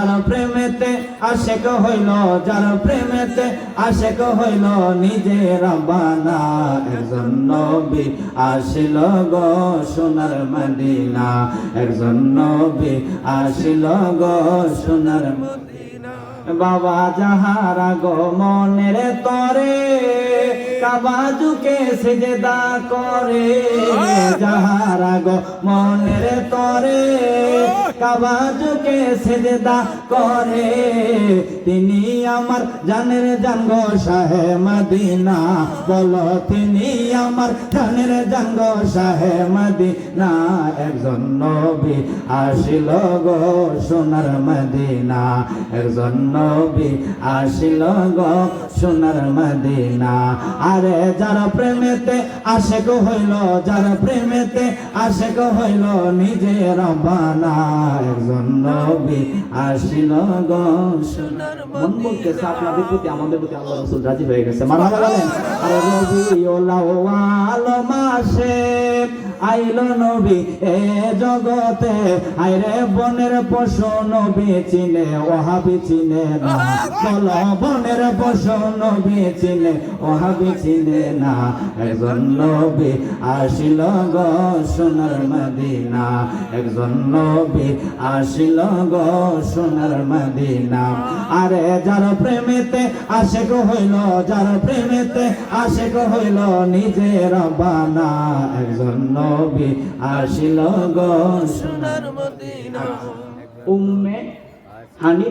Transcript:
যার প্রেমেতে আশেক হইল, যার প্রেমেতে আশেক হইল নিজে রব্বানা। একজন নবী আসিল গো সোনার মদিনা, একজন নবী আসিল গো সোনার মদিনা। বাবা যাহারা গো মনের তরে কাবা ঝুঁকে সিজদা করে, যাহারা গো মনের তরে কাবা ঝুঁকে সিজদা করে, তিনি আমার জানের জান গো শাহে মদিনা। বলো তিনি আমার জানের জান গো শাহে মদিনা। একজন নবী আসিল গো সোনার মদিনা, একজন নবী আসিল গো সোনার মদিনা। আরে যার প্রেমেতে আশেক হইল, যার প্রেমেতে আশেক হইল নিজে রব্বানা। একজন নবী আসিল গো সোনার মদিনা। মন বলতেছে আপনাদের প্রতি আমাদের প্রতি আল্লাহ রাসূল রাজি হয়ে গেছে। মারহাবা বলেন। আরে রবিউল আউয়াল মাসে আইল নবী এ জগতে, আইরে বনের পশু নবী চিনে ওহাবি চিনে না। বলো বনের পশু নবী চিনে ওহাবি চিনে না। একজন নবী আসিল গো সোনার মদিনা, একজন নবী আসিল গো সোনার মদিনা। আরে যার প্রেমেতে আশেক হইল, যার প্রেমেতে আশেক হইল নিজে রব্বানা। একজন নবী আসিল গো সোনার মদিনা। উম্মে হানি